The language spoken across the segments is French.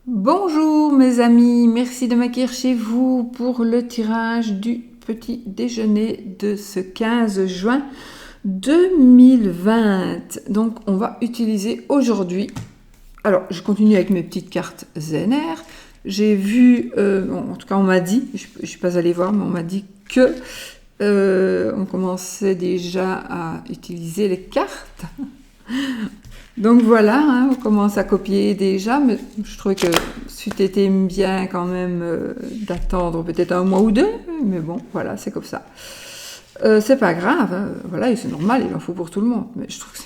Bonjour mes amis, merci de m'accueillir chez vous pour le tirage du petit déjeuner de ce 15 juin 2020. Donc on va utiliser aujourd'hui, alors je continue avec mes petites cartes ZNR. J'ai vu, en tout cas on m'a dit, je ne suis pas allée voir, mais on m'a dit que on commençait déjà à utiliser les cartes. Donc voilà, hein, on commence à copier déjà, mais je trouvais que c'eût été bien quand même d'attendre peut-être un mois ou deux, mais bon, voilà, c'est comme ça. C'est pas grave, hein, voilà, et c'est normal, il en faut pour tout le monde, mais je trouve que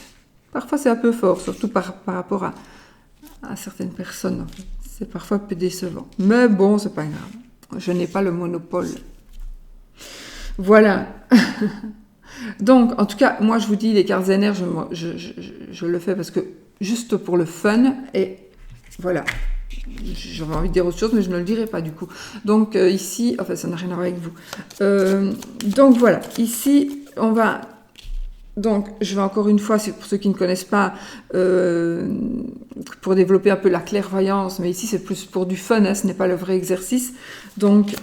parfois c'est un peu fort, surtout par rapport à certaines personnes, en fait. C'est parfois un peu décevant. Mais bon, c'est pas grave, je n'ai pas le monopole. Voilà. Donc, en tout cas, moi je vous dis, les cartes ZNR, je le fais parce que juste pour le fun, et voilà. J'aurais envie de dire autre chose, mais je ne le dirai pas du coup. Donc ici, enfin ça n'a rien à voir avec vous. Donc voilà, ici on va... Donc je vais encore une fois, c'est pour ceux qui ne connaissent pas, pour développer un peu la clairvoyance, mais ici c'est plus pour du fun, hein, ce n'est pas le vrai exercice. Donc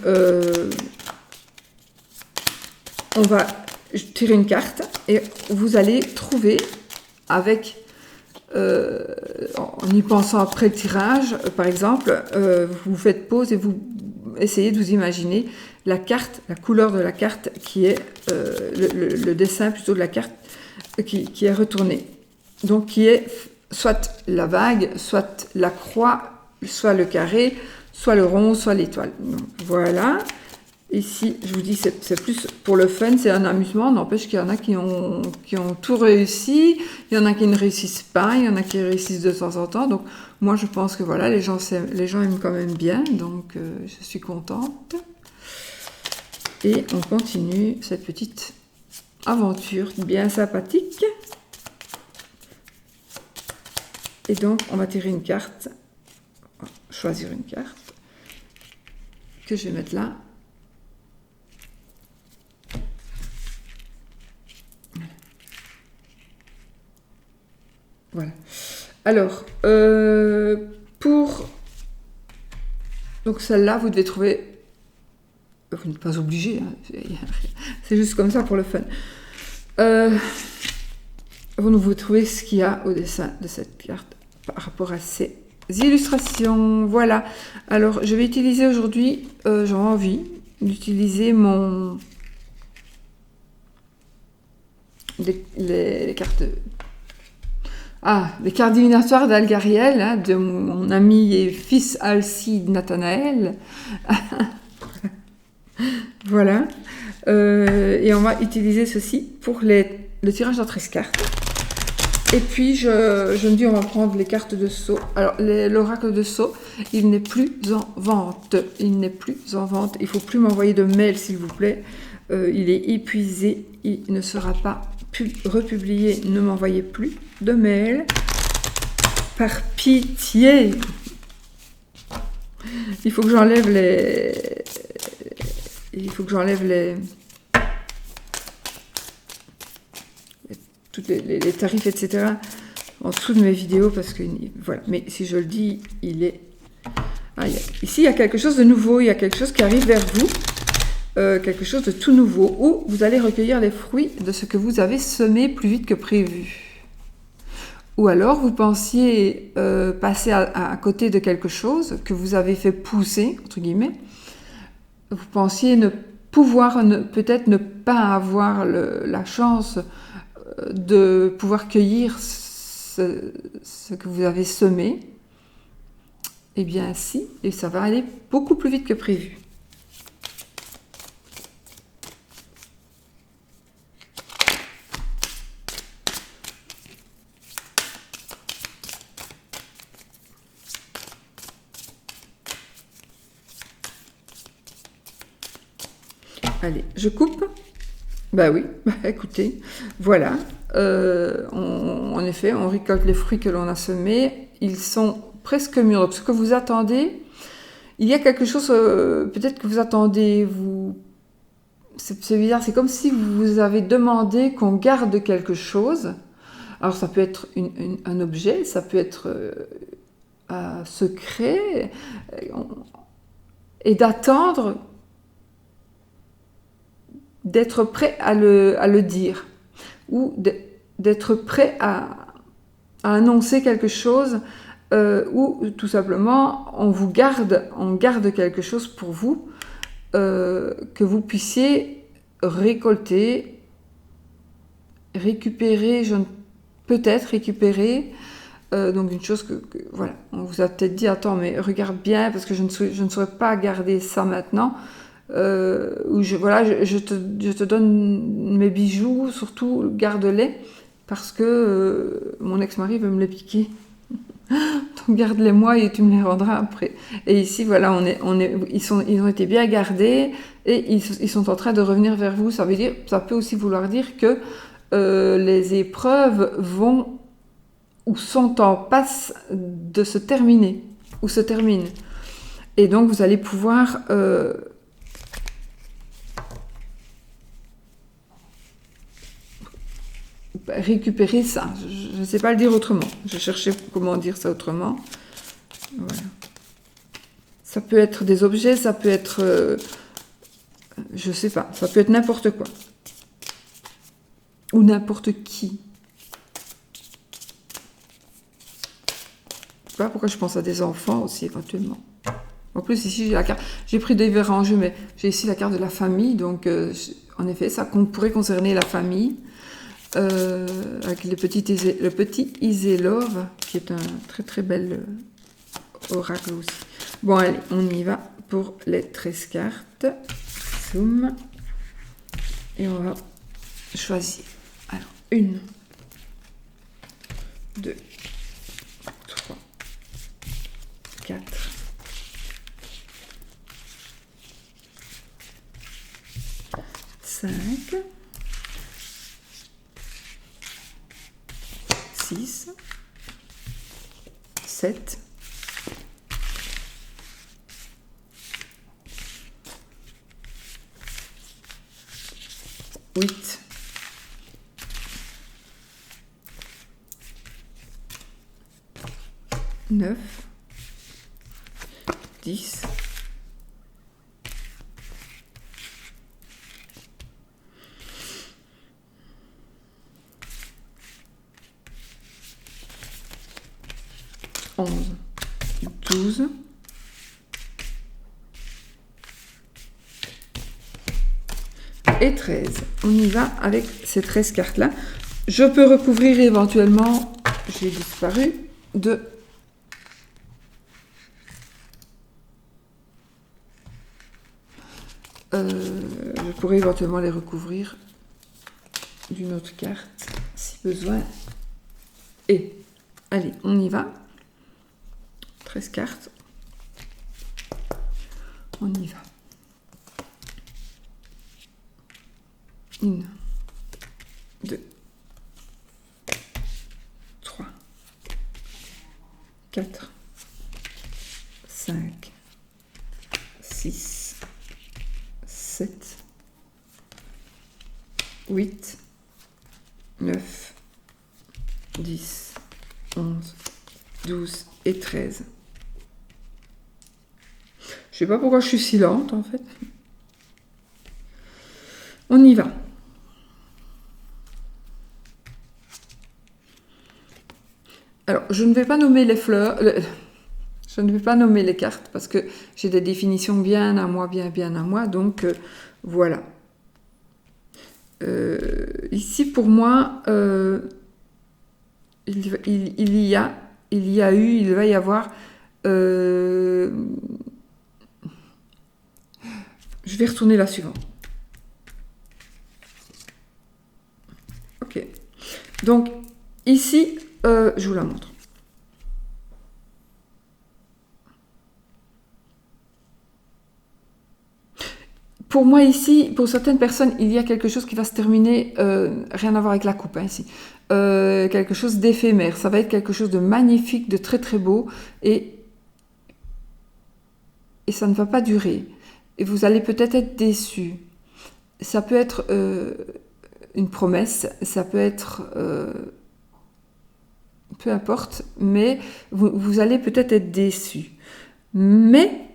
on va tirer une carte et vous allez trouver avec... en y pensant après le tirage, par exemple, vous faites pause et vous essayez de vous imaginer la carte, la couleur de la carte qui est le dessin plutôt de la carte qui est retourné. Donc qui est soit la vague, soit la croix, soit le carré, soit le rond, soit l'étoile. Voilà. Ici, je vous dis, c'est plus pour le fun, c'est un amusement. N'empêche qu'il y en a qui ont tout réussi, il y en a qui ne réussissent pas, il y en a qui réussissent de temps en temps. Donc, moi, je pense que voilà, les gens aiment quand même bien, donc je suis contente. Et on continue cette petite aventure bien sympathique. Et donc, on va tirer une carte, choisir une carte, que je vais mettre là. Voilà. Alors, pour... Donc celle-là, vous devez trouver... Vous n'êtes pas obligé, hein. C'est juste comme ça pour le fun. Vous devez trouver ce qu'il y a au dessin de cette carte par rapport à ces illustrations. Voilà. Alors, je vais utiliser aujourd'hui, j'ai envie d'utiliser les cartes... les cartes divinatoires d'Algariel, hein, de mon ami et fils Alcide Nathanaël. Voilà. Et on va utiliser ceci pour le tirage à 13 cartes. Et puis, je me dis, on va prendre les cartes de Sceaux. Alors, l'oracle de Sceaux, il n'est plus en vente. Il n'est plus en vente. Il ne faut plus m'envoyer de mail, s'il vous plaît. Il est épuisé. Il ne sera pas republié. Ne m'envoyez plus de mail. Par pitié. Il faut que j'enlève les... Il faut que j'enlève toutes les tarifs, etc. en dessous de mes vidéos parce que voilà. Mais si je le dis, il est... Ici, il y a quelque chose de nouveau. Il y a quelque chose qui arrive vers vous. Quelque chose de tout nouveau où vous allez recueillir les fruits de ce que vous avez semé plus vite que prévu. Ou alors vous pensiez passer à côté de quelque chose que vous avez fait pousser, entre guillemets. Vous pensiez peut-être ne pas avoir la chance de pouvoir cueillir ce que vous avez semé. Eh bien si, et ça va aller beaucoup plus vite que prévu. Allez, je coupe. Bah oui, écoutez, voilà. En effet, on récolte les fruits que l'on a semés. Ils sont presque mûrs. Donc, ce que vous attendez, il y a quelque chose, peut-être que vous attendez, c'est bizarre, c'est comme si vous avez demandé qu'on garde quelque chose. Alors, ça peut être un objet, ça peut être secret et d'attendre d'être prêt à le dire ou d'être prêt à annoncer quelque chose ou tout simplement on garde quelque chose pour vous que vous puissiez récolter, récupérer, peut-être récupérer. Donc une chose que voilà, on vous a peut-être dit, attends, mais regarde bien, parce que je ne saurais pas garder ça maintenant. Ou je te donne mes bijoux, surtout garde-les, parce que mon ex-mari veut me les piquer. Donc garde-les moi et tu me les rendras après. Et ici, voilà, ils ont été bien gardés et ils sont en train de revenir vers vous. Ça peut aussi vouloir dire que les épreuves vont ou sont en passe de se terminer, ou se terminent. Et donc, vous allez pouvoir récupérer ça. Je ne sais pas le dire autrement. Je cherchais comment dire ça autrement. Voilà. Ça peut être des objets, ça peut être... je ne sais pas. Ça peut être n'importe quoi. Ou n'importe qui. Voilà pourquoi je pense à des enfants aussi, éventuellement. En plus, ici, j'ai la carte. J'ai pris divers enjeux, mais j'ai ici la carte de la famille. Donc, en effet, ça pourrait concerner la famille. Avec le petit Easy Love, qui est un très très bel oracle aussi. Bon, allez, on y va pour les 13 cartes. Zoom. Et on va choisir. Alors, 1, 2, 3, 4, 5, 6, 7, 8, 9, 10, 11, 12, et 13. On y va avec ces 13 cartes-là. Je peux recouvrir éventuellement, j'ai disparu, de... je pourrais éventuellement les recouvrir d'une autre carte, si besoin. Et, allez, on y va. 13 cartes. On y va. 1, 2, 3, 4, 5, 6, 7, 8, 9, 10, 11, 12 et 13. Je sais pas pourquoi je suis si lente en fait. On y va. Alors, je ne vais pas nommer les fleurs, je ne vais pas nommer les cartes parce que j'ai des définitions bien à moi, bien à moi, donc voilà. Ici, pour moi, il va y avoir... je vais retourner la suivante. Ok. Donc, ici, je vous la montre. Pour moi ici, pour certaines personnes, il y a quelque chose qui va se terminer, rien à voir avec la coupe hein, ici, quelque chose d'éphémère. Ça va être quelque chose de magnifique, de très très beau, et ça ne va pas durer. Et vous allez peut-être être déçus. Ça peut être une promesse, ça peut être peu importe, mais vous allez peut-être être déçu. Mais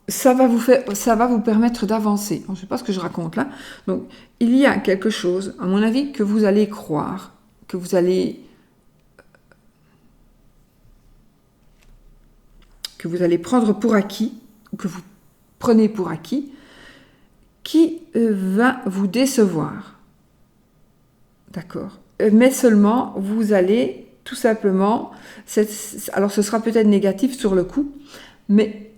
ça va vous permettre d'avancer. Je ne sais pas ce que je raconte là. Donc, il y a quelque chose, à mon avis, que vous allez croire, que vous allez prendre pour acquis, ou que vous prenez pour acquis, qui va vous décevoir. D'accord. Mais seulement, vous allez tout simplement... alors, ce sera peut-être négatif sur le coup, mais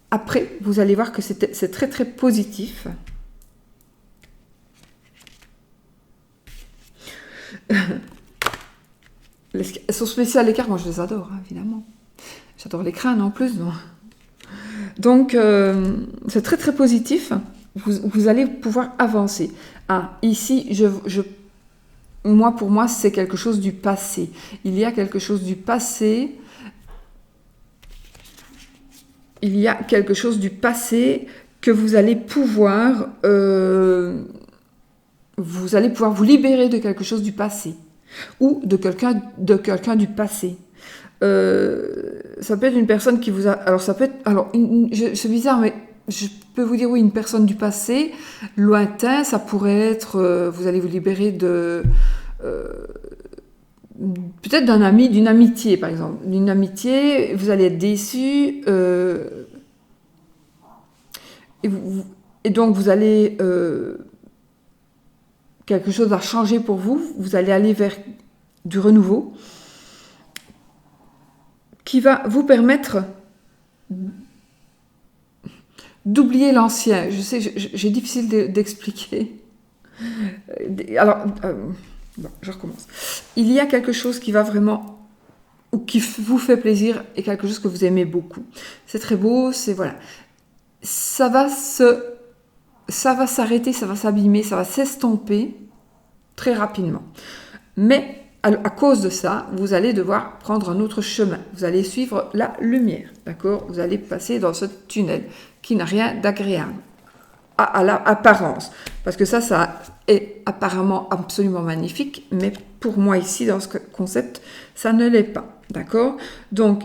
après, vous allez voir que c'est très, très positif. Elles sont spéciales, les cartes, moi je les adore, hein, évidemment. J'adore les crânes en plus. Donc, c'est très, très positif. Vous allez pouvoir avancer. Ah, ici, pour moi, c'est quelque chose du passé. Il y a quelque chose du passé. Il y a quelque chose du passé que vous allez pouvoir vous libérer de quelque chose du passé ou de quelqu'un du passé. Ça peut être une personne qui vous a... Alors, ça peut être... Alors, c'est bizarre, mais je peux vous dire, oui, une personne du passé, lointain, ça pourrait être... vous allez vous libérer de... peut-être d'un ami, d'une amitié, par exemple. D'une amitié, vous allez être déçu. Et donc, vous allez... quelque chose va changer pour vous. Vous allez aller vers du renouveau qui va vous permettre d'oublier l'ancien. Je sais, j'ai difficile d'expliquer. Alors, bon, je recommence. Il y a quelque chose qui va vraiment, ou qui vous fait plaisir, et quelque chose que vous aimez beaucoup. C'est très beau, c'est voilà. Ça va s'arrêter, ça va s'abîmer, ça va s'estomper très rapidement. Mais à cause de ça, vous allez devoir prendre un autre chemin. Vous allez suivre la lumière, d'accord? Vous allez passer dans ce tunnel qui n'a rien d'agréable à l'apparence. Parce que ça est apparemment absolument magnifique, mais pour moi ici, dans ce concept, ça ne l'est pas, d'accord? Donc,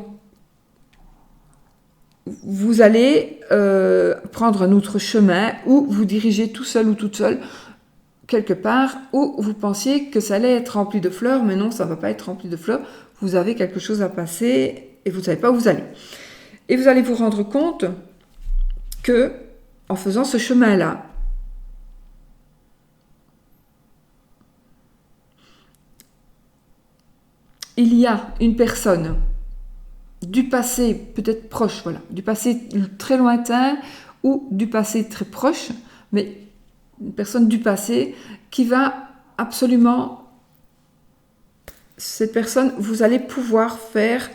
vous allez prendre un autre chemin ou vous diriger tout seul ou toute seule quelque part où vous pensiez que ça allait être rempli de fleurs, mais non, ça ne va pas être rempli de fleurs. Vous avez quelque chose à passer et vous ne savez pas où vous allez. Et vous allez vous rendre compte que, en faisant ce chemin-là, il y a une personne du passé peut-être proche, voilà, du passé très lointain ou du passé très proche, mais une personne du passé qui va absolument, cette personne, vous allez pouvoir faire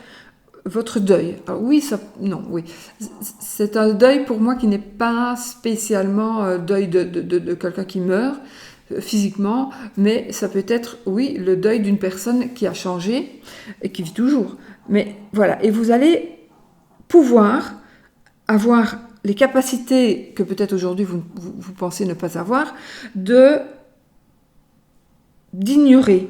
votre deuil. Alors oui, c'est un deuil pour moi qui n'est pas spécialement deuil de quelqu'un qui meurt physiquement, mais ça peut être, oui, le deuil d'une personne qui a changé et qui vit toujours. Mais voilà, et vous allez pouvoir avoir les capacités que peut-être aujourd'hui vous pensez ne pas avoir, d'ignorer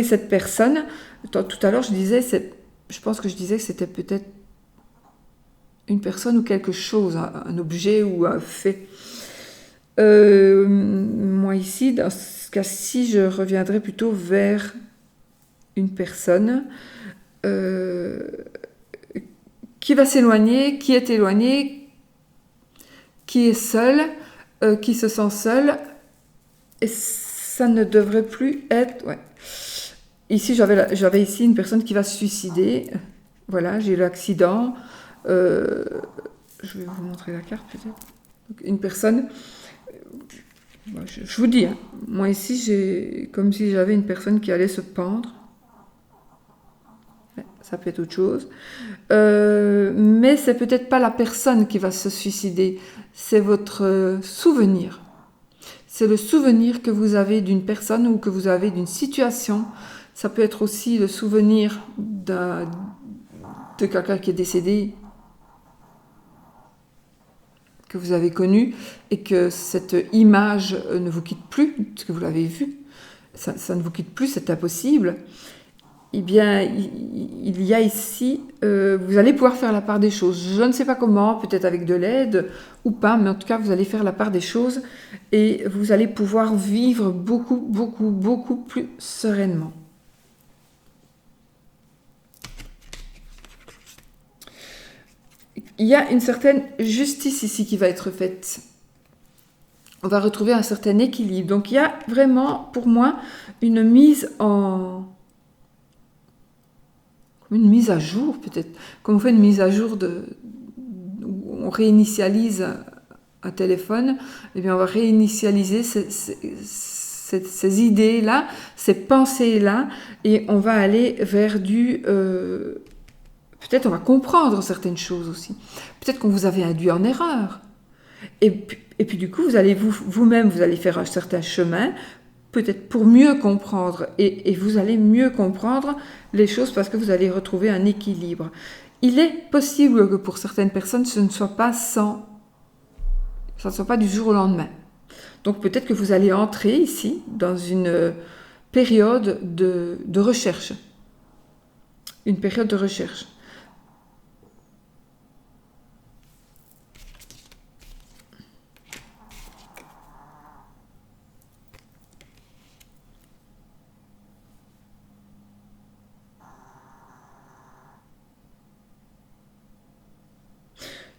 cette personne. Tout à l'heure, je pense que je disais que c'était peut-être une personne ou quelque chose, un objet ou un fait. Moi ici, dans ce cas-ci, je reviendrai plutôt vers une personne qui va s'éloigner, qui est éloignée, qui est seule, qui se sent seule, et ça ne devrait plus être... Ouais. Ici, j'avais ici une personne qui va se suicider. Voilà, j'ai eu l'accident. Je vais vous montrer la carte peut-être. Donc, une personne... je vous dis, hein, moi ici, j'ai comme si j'avais une personne qui allait se pendre. Ça peut être autre chose. Mais c'est peut-être pas la personne qui va se suicider, c'est votre souvenir. C'est le souvenir que vous avez d'une personne ou que vous avez d'une situation. Ça peut être aussi le souvenir de quelqu'un qui est décédé, que vous avez connu, et que cette image ne vous quitte plus, parce que vous l'avez vue. ça ne vous quitte plus, c'est impossible, eh bien, il y a ici, vous allez pouvoir faire la part des choses. Je ne sais pas comment, peut-être avec de l'aide ou pas, mais en tout cas, vous allez faire la part des choses et vous allez pouvoir vivre beaucoup, beaucoup, beaucoup plus sereinement. Il y a une certaine justice ici qui va être faite. On va retrouver un certain équilibre. Donc, il y a vraiment, pour moi, une mise à jour, peut-être. Comme on fait une mise à jour où on réinitialise un téléphone, eh bien, on va réinitialiser ces idées-là, ces pensées-là, et on va aller vers du... peut-être on va comprendre certaines choses aussi. Peut-être qu'on vous avait induit en erreur. Et puis du coup, vous allez vous-même, vous allez faire un certain chemin, peut-être pour mieux comprendre. Et vous allez mieux comprendre les choses parce que vous allez retrouver un équilibre. Il est possible que pour certaines personnes, ça ne soit pas du jour au lendemain. Donc peut-être que vous allez entrer ici dans une période de recherche. Une période de recherche.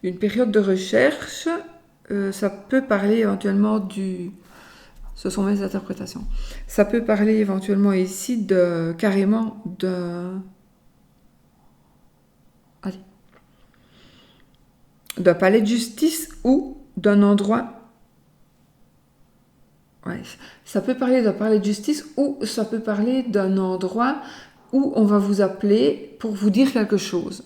Une période de recherche, ça peut parler éventuellement ce sont mes interprétations. Ça peut parler éventuellement ici carrément d'un palais de justice ou d'un endroit. Ouais, ça peut parler d'un palais de justice ou ça peut parler d'un endroit où on va vous appeler pour vous dire quelque chose.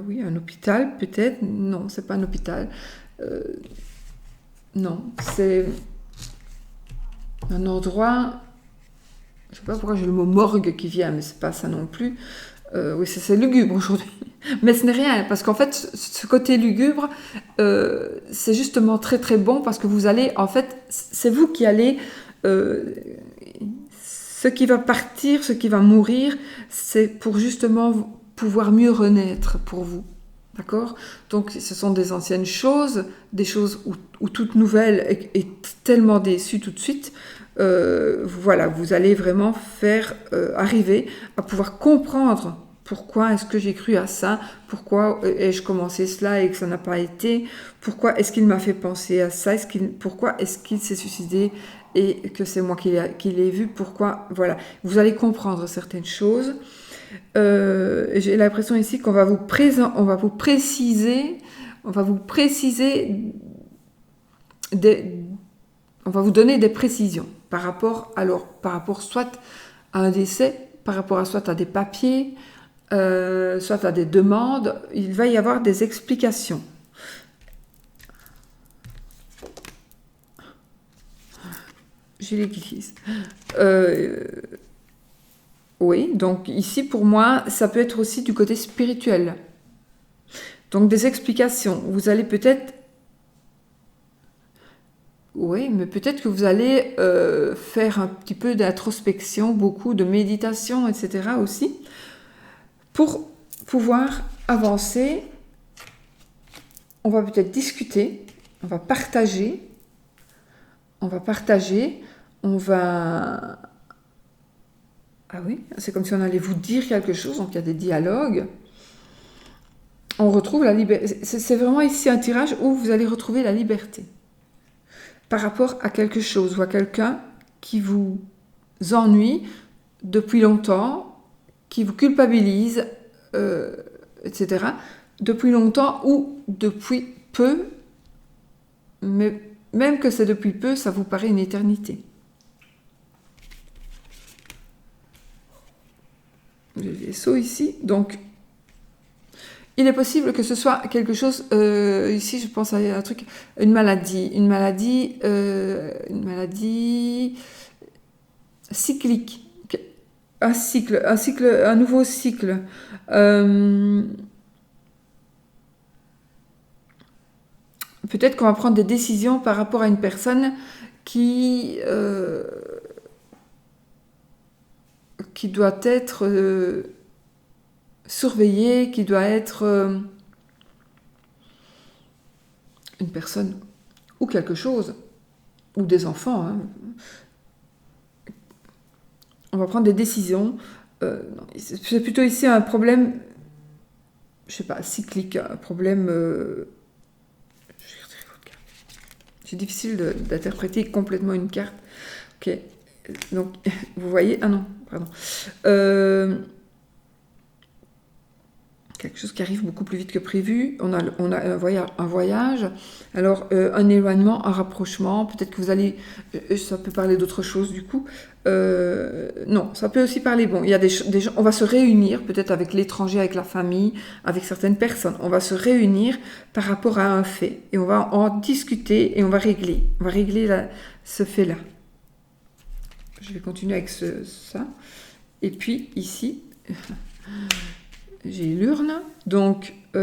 Oui, un hôpital peut-être. Non, c'est pas un hôpital. Non, c'est un endroit. Je sais pas pourquoi j'ai le mot morgue qui vient, mais c'est pas ça non plus. Oui, c'est lugubre aujourd'hui. Mais ce n'est rien, parce qu'en fait, ce côté lugubre, c'est justement très très bon parce que vous allez, en fait, c'est vous qui allez. Ce qui va partir, ce qui va mourir, c'est pour justement pouvoir mieux renaître pour vous. D'accord? Donc, ce sont des anciennes choses, des choses où toute nouvelle est tellement déçue tout de suite. Voilà, vous allez vraiment faire arriver à pouvoir comprendre pourquoi est-ce que j'ai cru à ça, pourquoi ai-je commencé cela et que ça n'a pas été, pourquoi est-ce qu'il m'a fait penser à ça, pourquoi est-ce qu'il s'est suicidé et que c'est moi qui l'ai vu, pourquoi, voilà. Vous allez comprendre certaines choses. J'ai l'impression ici qu'on va vous préciser, on va vous donner des précisions par rapport soit à un décès, par rapport soit à des papiers, soit à des demandes. Il va y avoir des explications. J'ai l'église. Oui, donc ici pour moi, ça peut être aussi du côté spirituel. Donc des explications. Vous allez peut-être... Oui, mais peut-être que vous allez faire un petit peu d'introspection, beaucoup de méditation, etc. aussi, pour pouvoir avancer. On va peut-être discuter, on va partager, on va... Ah oui, c'est comme si on allait vous dire quelque chose, donc il y a des dialogues. On retrouve la liberté. C'est vraiment ici un tirage où vous allez retrouver la liberté par rapport à quelque chose ou à quelqu'un qui vous ennuie depuis longtemps, qui vous culpabilise, etc. Depuis longtemps ou depuis peu, mais même que c'est depuis peu, ça vous paraît une éternité. Les vaisseaux ici, donc il est possible que ce soit quelque chose, ici je pense à un truc, une maladie cyclique, un nouveau cycle. peut-être qu'on va prendre des décisions par rapport à une personne qui doit être surveillée, qui doit être une personne ou quelque chose, ou des enfants. Hein. On va prendre des décisions. C'est plutôt ici un problème, je sais pas, cyclique, un problème... c'est difficile d'interpréter complètement une carte. Ok, donc vous voyez, ah non, pardon. Quelque chose qui arrive beaucoup plus vite que prévu. On a un voyage, alors un éloignement, un rapprochement. Peut-être que vous allez, ça peut parler d'autre chose du coup. Non, ça peut aussi parler. Bon, il y a des gens. On va se réunir, peut-être avec l'étranger, avec la famille, avec certaines personnes. On va se réunir par rapport à un fait et on va en discuter et on va régler. On va régler ce fait-là. Je vais continuer avec ça. Et puis ici. J'ai l'urne, donc vous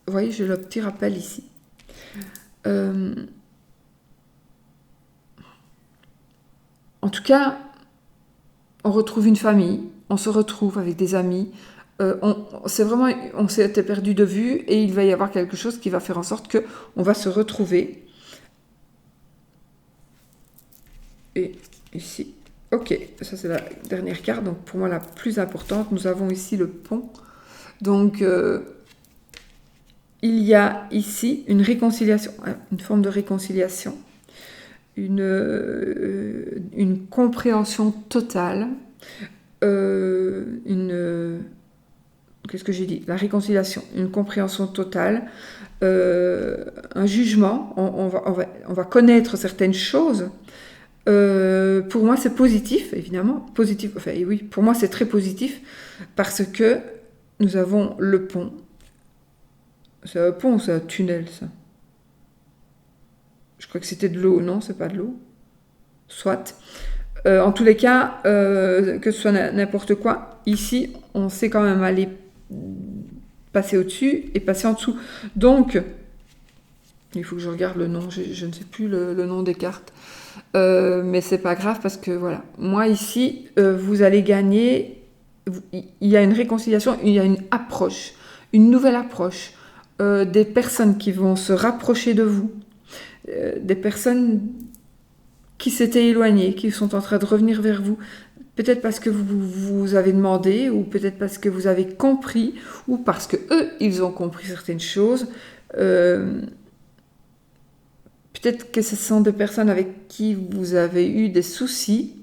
voyez, j'ai le petit rappel ici. En tout cas, on retrouve une famille, on se retrouve avec des amis, on s'était perdu de vue et il va y avoir quelque chose qui va faire en sorte que on va se retrouver. Et ici. Ok, ça c'est la dernière carte, donc pour moi la plus importante. Nous avons ici le pont. Donc, il y a ici une réconciliation, une forme de réconciliation, une compréhension totale, qu'est-ce que j'ai dit? La réconciliation, une compréhension totale, un jugement, on va connaître certaines choses. Pour moi, c'est positif, évidemment. Positif, enfin, oui, pour moi, c'est très positif parce que nous avons le pont. C'est un pont ou c'est un tunnel, ça? Je crois que c'était de l'eau. Non, c'est pas de l'eau. Soit. En tous les cas, que ce soit n'importe quoi, ici, on sait quand même aller passer au-dessus et passer en dessous. Donc, il faut que je regarde le nom. Je ne sais plus le nom des cartes. Mais c'est pas grave parce que voilà, moi ici, vous allez gagner. Il y a une réconciliation, il y a une approche, une nouvelle approche, des personnes qui vont se rapprocher de vous, des personnes qui s'étaient éloignées, qui sont en train de revenir vers vous, peut-être parce que vous avez demandé, ou peut-être parce que vous avez compris, ou parce que eux, ils ont compris certaines choses. Peut-être que ce sont des personnes avec qui vous avez eu des soucis.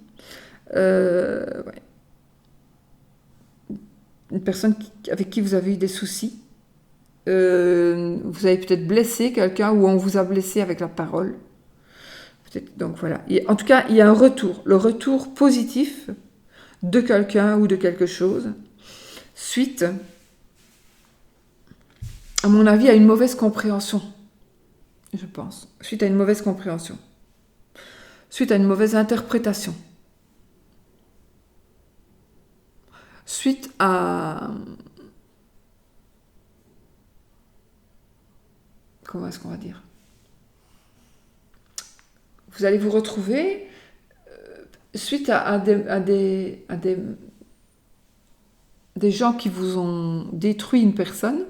Ouais. Une personne avec qui vous avez eu des soucis. Vous avez peut-être blessé quelqu'un ou on vous a blessé avec la parole. Donc voilà. En tout cas, il y a un retour. Le retour positif de quelqu'un ou de quelque chose. Suite, à mon avis, à une mauvaise compréhension. Je pense. Suite à une mauvaise compréhension. Suite à une mauvaise interprétation. Suite à... Comment est-ce qu'on va dire? Vous allez vous retrouver suite à des gens qui vous ont détruit une personne,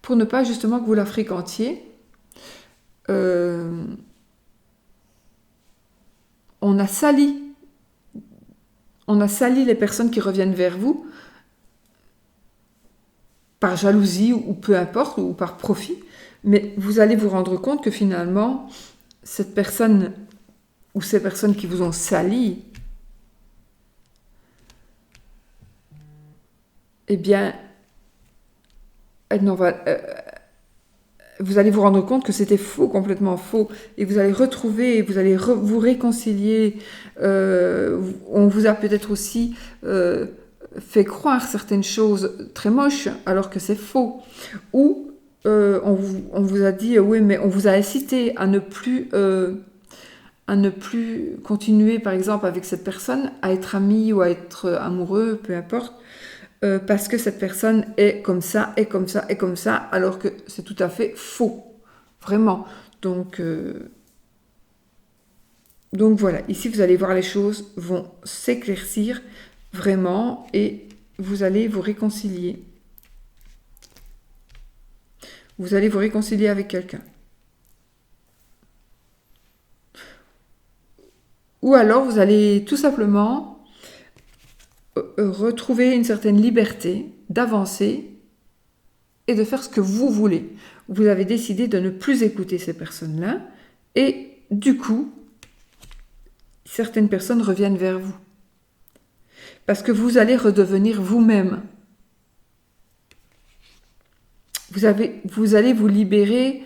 pour ne pas justement que vous la fréquentiez. On a sali les personnes qui reviennent vers vous par jalousie ou peu importe, ou par profit, mais vous allez vous rendre compte que finalement, cette personne ou ces personnes qui vous ont sali, eh bien, vous allez vous rendre compte que c'était faux, complètement faux, et vous allez retrouver, vous allez vous réconcilier. On vous a peut-être aussi fait croire certaines choses très moches, alors que c'est faux. Ou on vous a dit, oui, mais on vous a incité à ne plus continuer, par exemple, avec cette personne, à être ami ou à être amoureux, peu importe. parce que cette personne est comme ça, est comme ça, est comme ça, alors que c'est tout à fait faux. Vraiment. Donc voilà, ici vous allez voir les choses vont s'éclaircir vraiment et vous allez vous réconcilier. Vous allez vous réconcilier avec quelqu'un. Ou alors vous allez tout simplement retrouver une certaine liberté d'avancer et de faire ce que vous voulez. Vous avez décidé de ne plus écouter ces personnes-là et du coup, certaines personnes reviennent vers vous. Parce que vous allez redevenir vous-même. Vous allez vous libérer,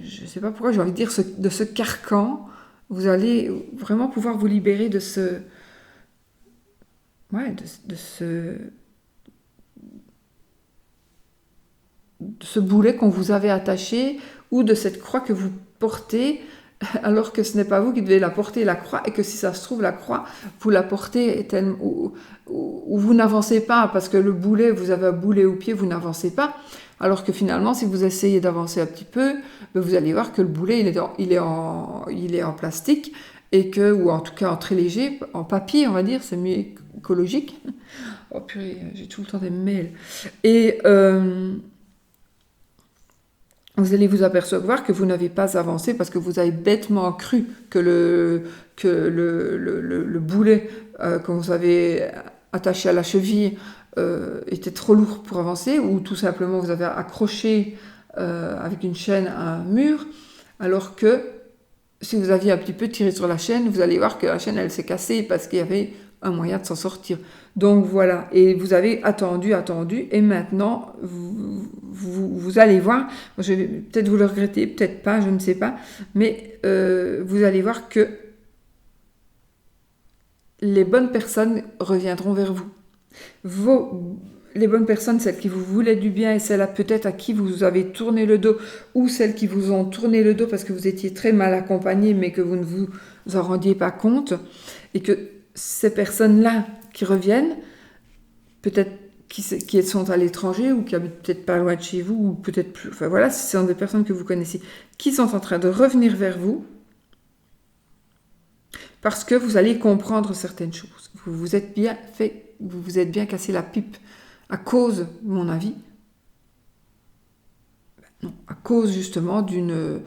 je ne sais pas pourquoi j'ai envie de dire, de ce carcan. Vous allez vraiment pouvoir vous libérer de ce... Ouais, de ce boulet qu'on vous avait attaché ou de cette croix que vous portez alors que ce n'est pas vous qui devez la porter, la croix, et que si ça se trouve, la croix, vous la portez ou vous n'avancez pas parce que le boulet, vous avez un boulet au pied, vous n'avancez pas, alors que finalement, si vous essayez d'avancer un petit peu, vous allez voir que le boulet, il est en plastique, ou en tout cas en très léger, en papier, on va dire, c'est mieux écologique. Oh purée, j'ai tout le temps des mails. Et... vous allez vous apercevoir que vous n'avez pas avancé parce que vous avez bêtement cru que le boulet que vous avez attaché à la cheville était trop lourd pour avancer, ou tout simplement vous avez accroché avec une chaîne à un mur, alors que si vous aviez un petit peu tiré sur la chaîne, vous allez voir que la chaîne elle s'est cassée parce qu'il y avait un moyen de s'en sortir. Donc voilà, et vous avez attendu, et maintenant vous allez voir, je vais peut-être vous le regretter, peut-être pas, je ne sais pas, mais vous allez voir que les bonnes personnes reviendront vers vous. Les bonnes personnes, celles qui vous voulaient du bien et celles peut-être à qui vous avez tourné le dos, ou celles qui vous ont tourné le dos parce que vous étiez très mal accompagné mais que vous ne vous en rendiez pas compte, et que ces personnes-là qui reviennent, peut-être qui sont à l'étranger ou qui habitent peut-être pas loin de chez vous, ou peut-être plus, enfin voilà, ce sont des personnes que vous connaissez, qui sont en train de revenir vers vous parce que vous allez comprendre certaines choses. Vous vous êtes bien cassé la pipe à cause, à mon avis, non, à cause justement d'une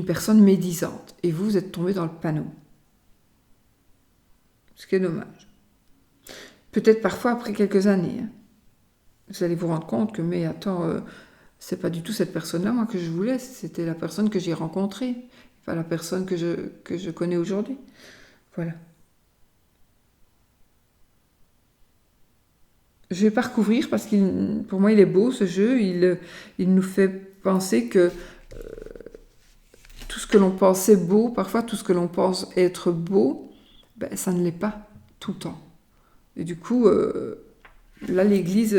personne médisante. Et vous êtes tombé dans le panneau. Ce qui est dommage. Peut-être parfois après quelques années. Hein. Vous allez vous rendre compte que, mais attends, c'est pas du tout cette personne-là, moi, que je voulais. C'était la personne que j'ai rencontrée. Pas la personne que je connais aujourd'hui. Voilà. Je vais pas recouvrir parce que pour moi il est beau ce jeu, il nous fait penser que tout ce que l'on pensait beau, parfois tout ce que l'on pense être beau, ben, ça ne l'est pas tout le temps. Et du coup, là l'église,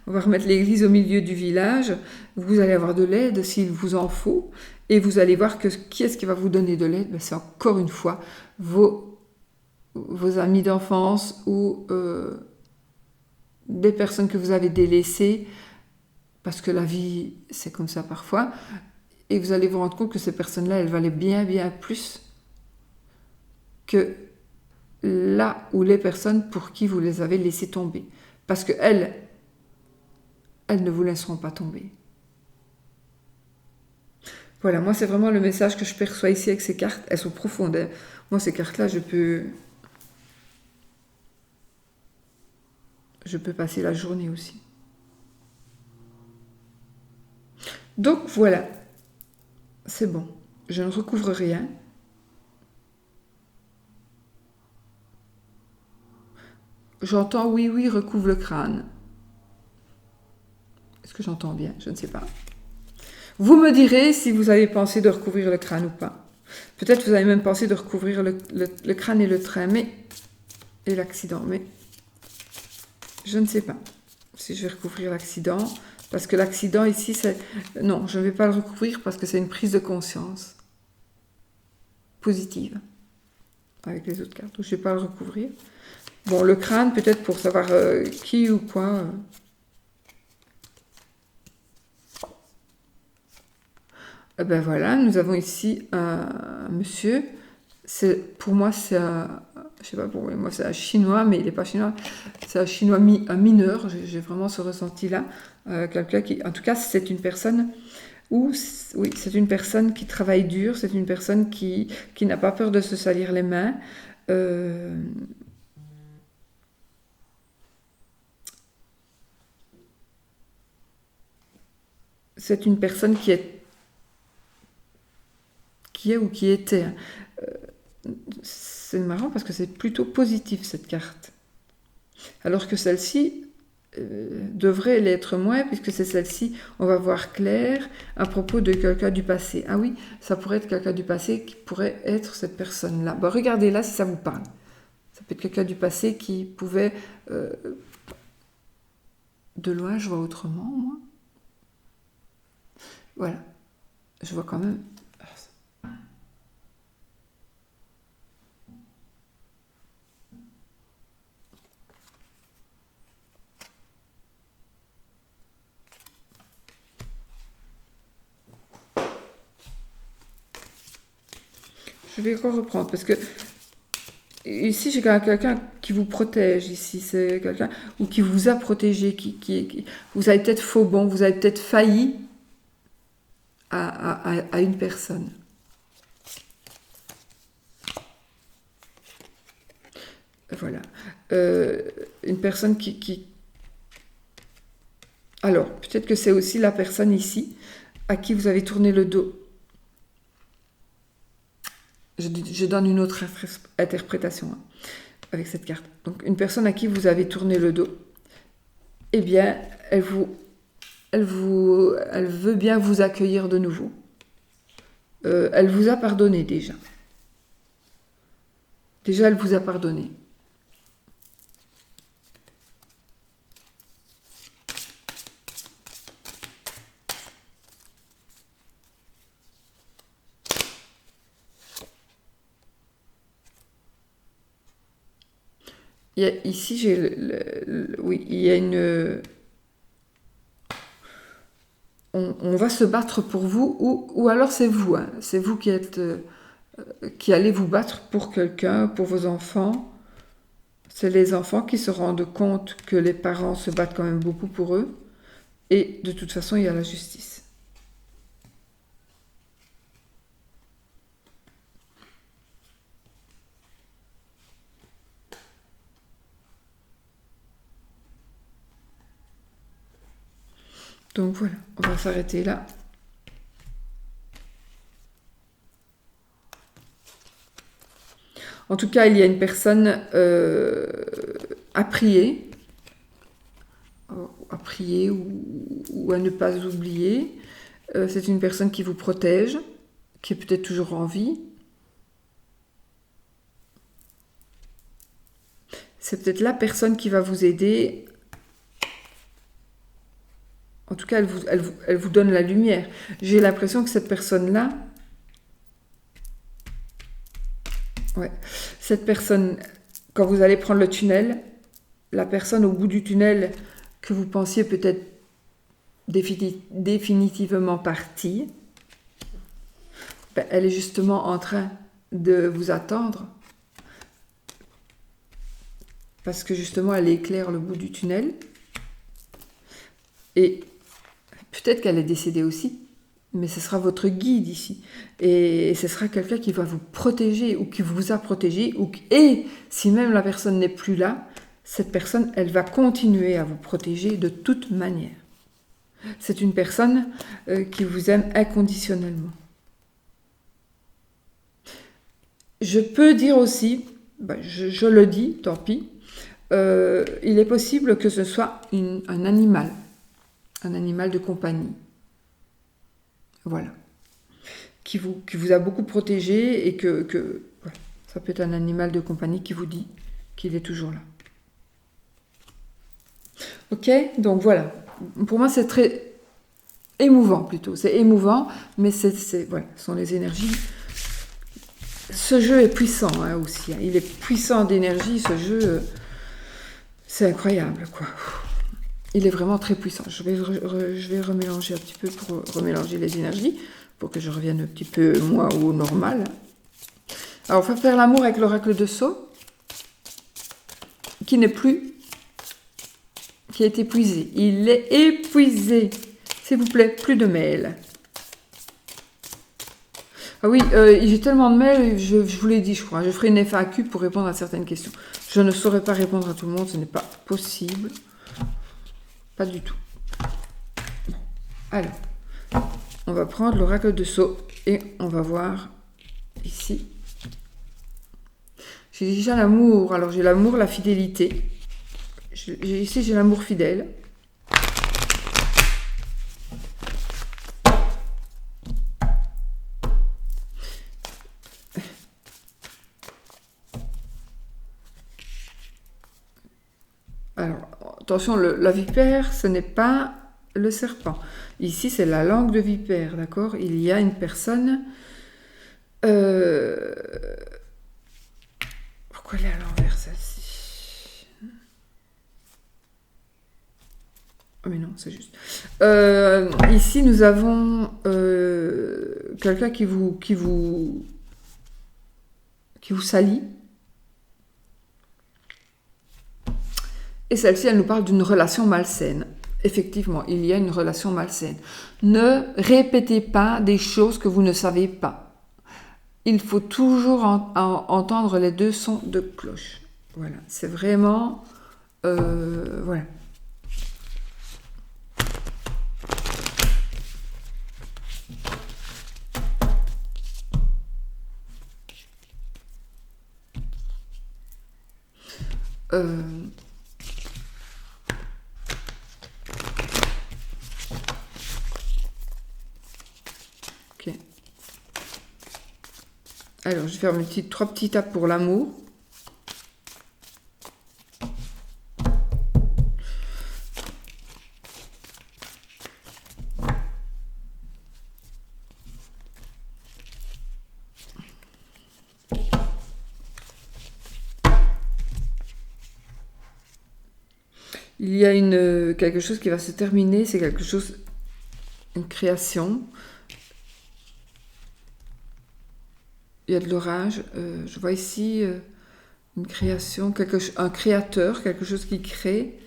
on va remettre l'église au milieu du village, vous allez avoir de l'aide s'il vous en faut, et vous allez voir que qui est-ce qui va vous donner de l'aide, ben, c'est encore une fois vos amis d'enfance ou... des personnes que vous avez délaissées, parce que la vie, c'est comme ça parfois, et vous allez vous rendre compte que ces personnes-là, elles valaient bien, bien plus que là où les personnes pour qui vous les avez laissées tomber. Parce que elles ne vous laisseront pas tomber. Voilà, moi, c'est vraiment le message que je perçois ici avec ces cartes. Elles sont profondes. Hein. Moi, ces cartes-là, je peux passer la journée aussi. Donc voilà, c'est bon. Je ne recouvre rien. J'entends oui, oui, recouvre le crâne. Est-ce que j'entends bien? Je ne sais pas. Vous me direz si vous avez pensé de recouvrir le crâne ou pas. Peut-être vous avez même pensé de recouvrir le crâne et le train, et l'accident, mais je ne sais pas si je vais recouvrir l'accident, parce que l'accident ici, c'est... Non, je ne vais pas le recouvrir parce que c'est une prise de conscience positive. avec les autres cartes. Je ne vais pas le recouvrir. Bon, le crâne, peut-être pour savoir qui ou quoi. Ben voilà, nous avons ici un monsieur. Pour moi, c'est un... Je sais pas pour moi, c'est un chinois, mais il n'est pas chinois. C'est un chinois un mineur. J'ai vraiment ce ressenti-là. Quelqu'un qui... En tout cas, c'est une personne... Oui, c'est une personne qui travaille dur. C'est une personne qui n'a pas peur de se salir les mains. C'est une personne qui est ou qui était. C'est marrant parce que c'est plutôt positif cette carte. Alors que celle-ci devrait l'être moins, puisque c'est celle-ci, on va voir clair à propos de quelqu'un du passé. Ah oui, ça pourrait être quelqu'un du passé qui pourrait être cette personne-là. Bon, regardez là si ça vous parle. Ça peut être quelqu'un du passé qui pouvait... de loin, je vois autrement, moi. Voilà. Je vois quand même... Je vais encore reprendre parce que ici j'ai quelqu'un qui vous protège. Ici c'est quelqu'un ou qui vous a protégé, qui vous avez peut-être faux bon, vous avez peut-être failli à une personne. Voilà, une personne qui... Alors peut-être que c'est aussi la personne ici à qui vous avez tourné le dos. Je donne une autre interprétation hein, avec cette carte. Donc, une personne à qui vous avez tourné le dos, eh bien, elle veut bien vous accueillir de nouveau. Elle vous a pardonné déjà. Déjà, elle vous a pardonné. Ici, oui, il y a une... On va se battre pour vous, ou alors c'est vous. Hein, c'est vous qui êtes... qui allez vous battre pour quelqu'un, pour vos enfants. C'est les enfants qui se rendent compte que les parents se battent quand même beaucoup pour eux. Et de toute façon, il y a la justice. Donc voilà, on va s'arrêter là. En tout cas, il y a une personne à prier ou à ne pas oublier. C'est une personne qui vous protège, qui est peut-être toujours en vie. C'est peut-être la personne qui va vous aider. En tout cas, elle vous donne la lumière. J'ai l'impression que cette personne-là... Ouais. Cette personne, quand vous allez prendre le tunnel, la personne au bout du tunnel que vous pensiez peut-être définitivement partie, ben, elle est justement en train de vous attendre parce que justement elle éclaire le bout du tunnel et peut-être qu'elle est décédée aussi, mais ce sera votre guide ici. Et ce sera quelqu'un qui va vous protéger ou qui vous a protégé. Et si même la personne n'est plus là, cette personne, elle va continuer à vous protéger de toute manière. C'est une personne qui vous aime inconditionnellement. Je peux dire aussi, je le dis, tant pis, il est possible que ce soit un animal de compagnie. Voilà. Qui vous a beaucoup protégé et que voilà, ça peut être un animal de compagnie qui vous dit qu'il est toujours là. Ok, donc voilà. Pour moi, c'est très émouvant plutôt. C'est émouvant, mais voilà, ce sont les énergies Ce jeu est puissant hein, aussi. Hein. Il est puissant d'énergie, ce jeu. C'est incroyable, quoi. Il est vraiment très puissant. Je vais remélanger un petit peu pour remélanger les énergies, pour que je revienne un petit peu moins au normal. Alors, on va faire l'amour avec l'oracle de Sceaux, qui n'est plus, qui est épuisé. Il est épuisé. S'il vous plaît, plus de mails. Ah oui, j'ai tellement de mails, je vous l'ai dit, je crois. Je ferai une FAQ pour répondre à certaines questions. Je ne saurais pas répondre à tout le monde, ce n'est pas possible. Pas du tout. Bon. Alors, on va prendre l'oracle de Sceaux et on va voir ici. J'ai déjà l'amour. Alors, j'ai l'amour, la fidélité. Ici, j'ai l'amour fidèle. Alors, attention, la vipère, ce n'est pas le serpent. Ici, c'est la langue de vipère, d'accord? Il y a une personne... Pourquoi elle est à l'envers, celle-ci? Oh, mais non, c'est juste. Ici, nous avons quelqu'un qui vous salit. Et celle-ci, elle nous parle d'une relation malsaine. Effectivement, il y a une relation malsaine. Ne répétez pas des choses que vous ne savez pas. Il faut toujours entendre les deux sons de cloche. Voilà, c'est vraiment... voilà. Ok. Alors, je vais faire mes trois petits tapes pour l'amour. Il y a quelque chose qui va se terminer, c'est quelque chose, une création. Il y a de l'orage. Je vois ici une création, un créateur, quelque chose qui crée.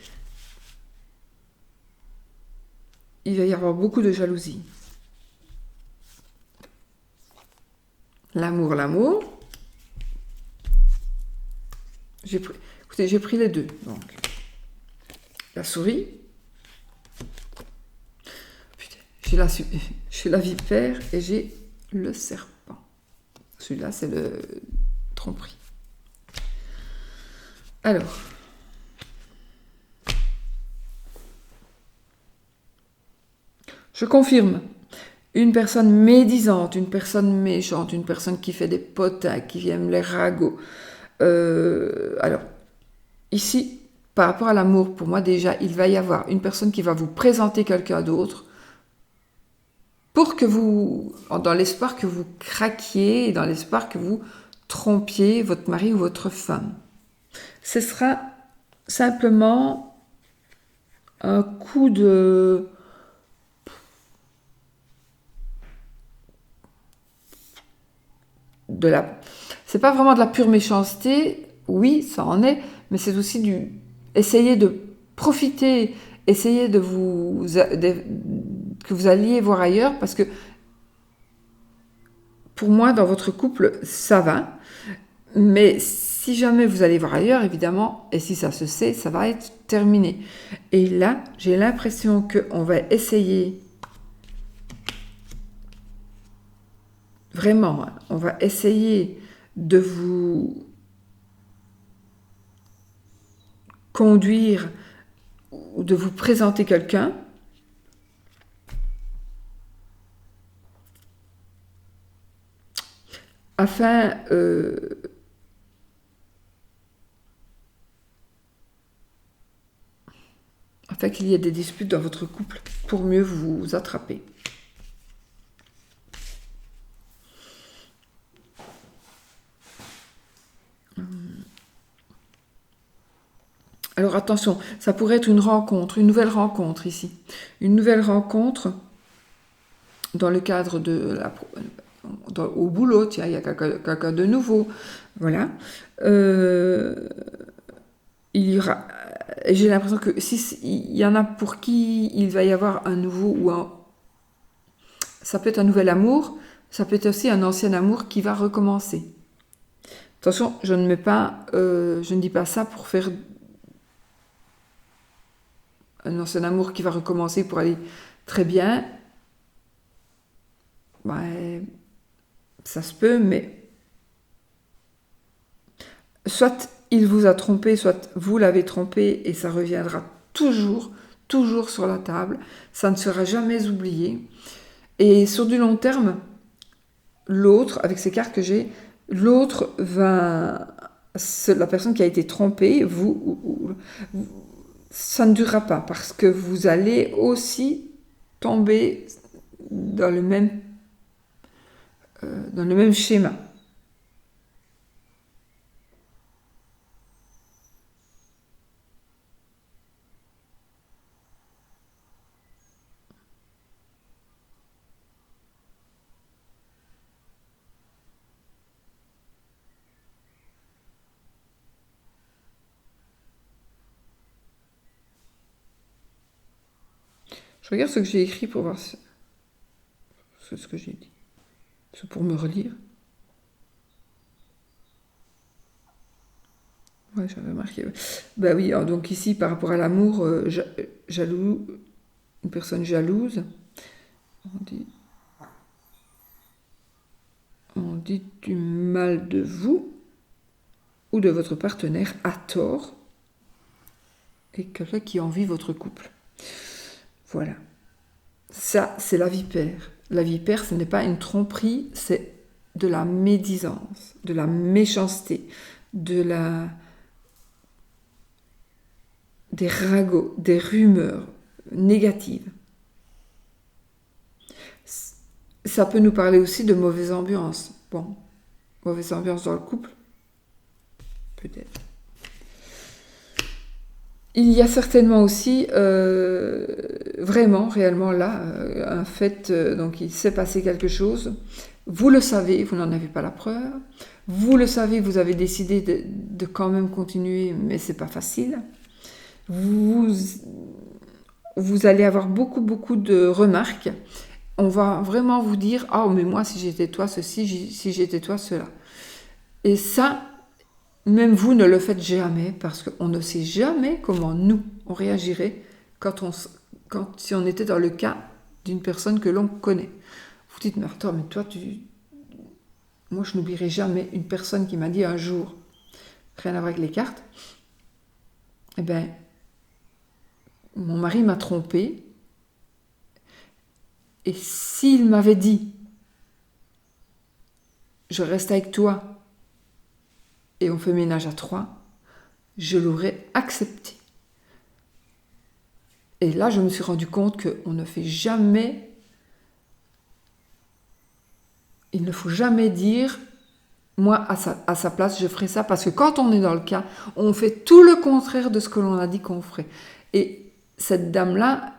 Il va y avoir beaucoup de jalousie. L'amour, l'amour. Écoutez, j'ai pris les deux. Donc, la souris. Putain, j'ai la vipère et j'ai le serpent. Celui-là, c'est le tromperie. Alors. Je confirme. Une personne médisante, une personne méchante, une personne qui fait des potins, qui aime les ragots. Alors, ici, par rapport à l'amour, pour moi déjà, il va y avoir une personne qui va vous présenter quelqu'un d'autre pour que vous, dans l'espoir que vous craquiez, dans l'espoir que vous trompiez votre mari ou votre femme. Ce sera simplement un coup de... C'est pas vraiment de la pure méchanceté, oui, ça en est, mais c'est aussi essayer de profiter, essayer que vous alliez voir ailleurs, parce que pour moi, dans votre couple, ça va, mais si jamais vous allez voir ailleurs, évidemment, et si ça se sait, ça va être terminé. Et là, j'ai l'impression qu'on va essayer... Vraiment, on va essayer de vous conduire ou de vous présenter quelqu'un afin qu'il y ait des disputes dans votre couple pour mieux vous attraper. Alors attention, ça pourrait être une rencontre, une nouvelle rencontre ici. Une nouvelle rencontre dans le cadre de au boulot, tiens, il y a quelqu'un de nouveau. Voilà. Il y aura. J'ai l'impression que il y en a pour qui il va y avoir un nouveau ou un. Ça peut être un nouvel amour, ça peut être aussi un ancien amour qui va recommencer. Attention, je ne dis pas ça pour faire un ancien amour qui va recommencer pour aller très bien. Ouais, ça se peut, mais soit il vous a trompé, soit vous l'avez trompé et ça reviendra toujours, toujours sur la table. Ça ne sera jamais oublié. Et sur du long terme, l'autre, avec ces cartes que j'ai, l'autre va... La personne qui a été trompée, ça ne durera pas parce que vous allez aussi tomber dans le même schéma. Je regarde ce que j'ai écrit pour voir ce que j'ai dit. C'est pour me relire. Ouais, j'avais marqué. Ben oui, donc ici, par rapport à l'amour, jaloux, une personne jalouse, on dit du mal de vous ou de votre partenaire à tort et quelqu'un qui envie votre couple. Voilà. Ça, c'est la vipère. La vipère, ce n'est pas une tromperie, c'est de la médisance, de la méchanceté, des ragots, des rumeurs négatives. Ça peut nous parler aussi de mauvaise ambiance. Bon, mauvaise ambiance dans le couple, peut-être. Il y a certainement aussi, vraiment, réellement là, un fait, donc il s'est passé quelque chose. Vous le savez, vous n'en avez pas la preuve. Vous le savez, vous avez décidé de quand même continuer, mais c'est pas facile. Vous allez avoir beaucoup, beaucoup de remarques. On va vraiment vous dire, ah, mais moi, si j'étais toi, ceci, si j'étais toi, cela. Et ça, même vous ne le faites jamais, parce qu'on ne sait jamais comment nous, on réagirait si on était dans le cas d'une personne que l'on connaît. Vous dites, mais attends, mais toi, moi, je n'oublierai jamais une personne qui m'a dit un jour, rien à voir avec les cartes, eh bien, mon mari m'a trompée, et s'il m'avait dit, je reste avec toi, et on fait ménage à 3, je l'aurais accepté. Et là, je me suis rendu compte qu'on ne fait jamais... Il ne faut jamais dire, moi, à sa place, je ferai ça, parce que quand on est dans le cas, on fait tout le contraire de ce que l'on a dit qu'on ferait. Et cette dame-là,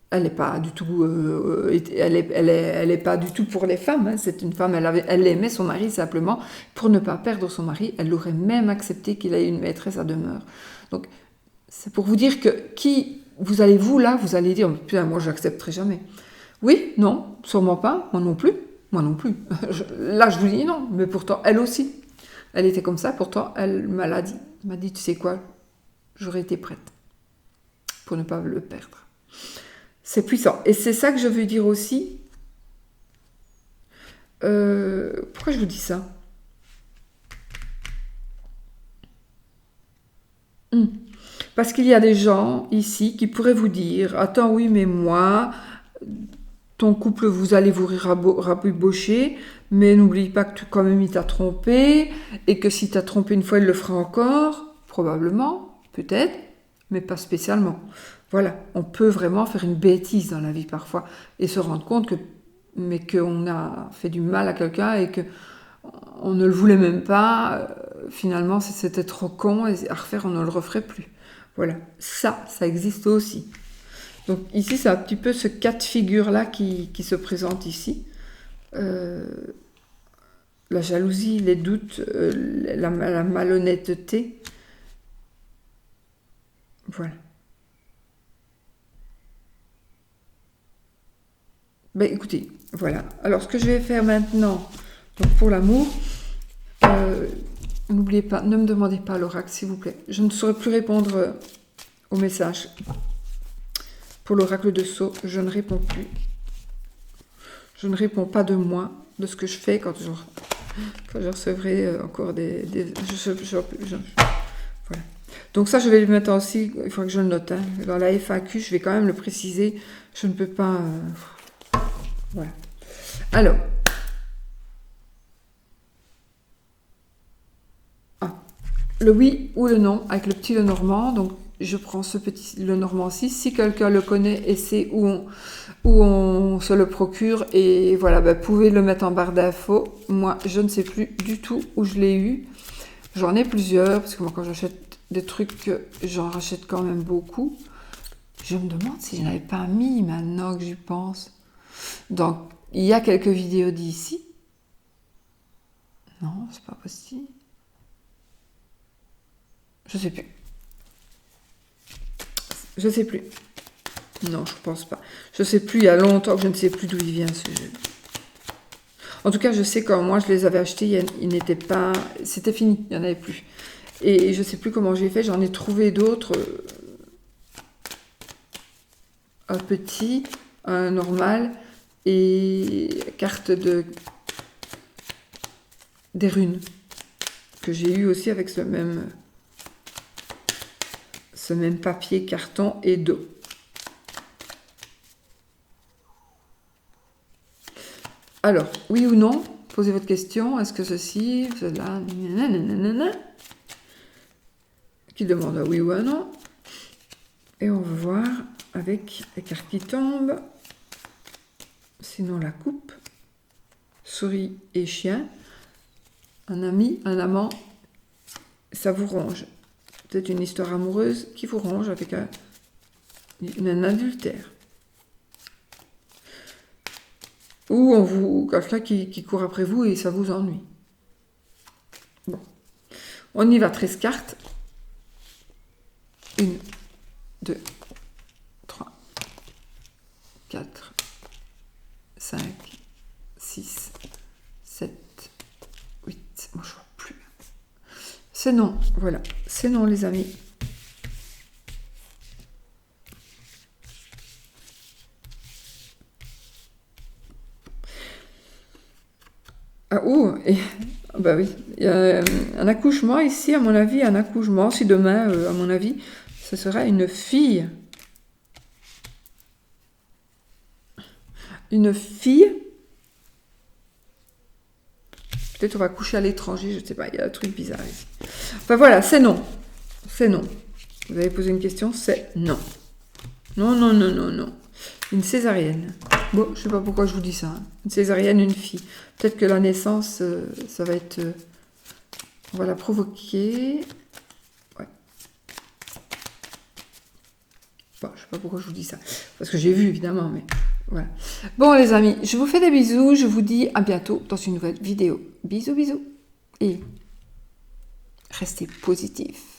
elle n'est pas du tout, elle est pas du tout pour les femmes. Hein. C'est une femme, elle aimait son mari simplement pour ne pas perdre son mari. Elle aurait même accepté qu'il ait une maîtresse à demeure. Donc, c'est pour vous dire que vous allez dire, putain, moi, je n'accepterai jamais. Oui, non, sûrement pas, moi non plus. Moi non plus. Là, je vous dis non, mais pourtant, elle aussi. Elle était comme ça, pourtant, elle m'a dit. Elle m'a dit, tu sais quoi, j'aurais été prête pour ne pas le perdre. C'est puissant. Et c'est ça que je veux dire aussi. Pourquoi je vous dis ça ? Parce qu'il y a des gens ici qui pourraient vous dire, attends, oui, mais moi, ton couple, vous allez vous rabibocher, mais n'oublie pas que quand même il t'a trompé, et que si t'as trompé une fois, il le fera encore, probablement, peut-être, mais pas spécialement. Voilà, on peut vraiment faire une bêtise dans la vie parfois, et se rendre compte qu'on a fait du mal à quelqu'un, et qu'on ne le voulait même pas, finalement c'était trop con, et à refaire, on ne le referait plus. Voilà, ça existe aussi. Donc ici, c'est un petit peu ce cas de figure-là qui se présente ici. La jalousie, les doutes, la malhonnêteté. Voilà. Ben écoutez, voilà. Alors ce que je vais faire maintenant, donc pour l'amour, n'oubliez pas, ne me demandez pas l'oracle, s'il vous plaît. Je ne saurais plus répondre aux messages. Pour l'oracle de Sceaux, je ne réponds plus. Je ne réponds pas de moi, de ce que je fais quand je recevrai encore voilà. Donc ça, je vais le mettre aussi, il faudra que je le note. Hein. Dans la FAQ, je vais quand même le préciser. Je ne peux pas... voilà. Alors. Le oui ou le non, avec le petit Lenormand. Donc, je prends ce petit Lenormand-ci. Si quelqu'un le connaît et sait où on se le procure, et voilà, ben, pouvez le mettre en barre d'infos. Moi, je ne sais plus du tout où je l'ai eu. J'en ai plusieurs, parce que moi, quand j'achète des trucs, j'en rachète quand même beaucoup. Je me demande si je n'avais pas mis maintenant que j'y pense. Donc, il y a quelques vidéos d'ici. Non, c'est pas possible. Je sais plus. Je sais plus. Non, je pense pas. Je sais plus, il y a longtemps que je ne sais plus d'où il vient ce jeu. En tout cas, je sais quand moi je les avais achetés, ils n'étaient pas... C'était fini, il n'y en avait plus. Et je sais plus comment j'ai fait, j'en ai trouvé d'autres. Un petit, un normal, et carte des runes. Que j'ai eu aussi avec ce même papier, carton et dos. Alors, oui ou non, posez votre question. Est-ce que ceci, cela, nanana, qui demande un oui ou un non. Et on va voir avec les cartes qui tombent. Sinon, la coupe. Souris et chien. Un ami, un amant, ça vous ronge. Peut-être une histoire amoureuse qui vous ronge avec un adultère. Ou quelqu'un qui court après vous et ça vous ennuie. Bon. On y va, 13 cartes. 1, 2, 3, 4, 5, 6, 7, 8. Moi, je vois plus. C'est non, voilà. C'est non, les amis. Ah, oh, et, bah oui, il y a un accouchement ici, à mon avis, un accouchement. Si demain, à mon avis, ce sera une fille. Une fille. Peut-être on va coucher à l'étranger, je ne sais pas, il y a un truc bizarre ici. Enfin voilà, c'est non. C'est non. Vous avez posé une question, c'est non. Non, non, non, non, non. Une césarienne. Bon, je ne sais pas pourquoi je vous dis ça. Hein. Une césarienne, une fille. Peut-être que la naissance, ça va être... on va la provoquer. Ouais. Bon, je ne sais pas pourquoi je vous dis ça. Parce que j'ai vu, évidemment, mais... Voilà. Bon, les amis, je vous fais des bisous. Je vous dis à bientôt dans une nouvelle vidéo. Bisous, bisous. Et restez positifs.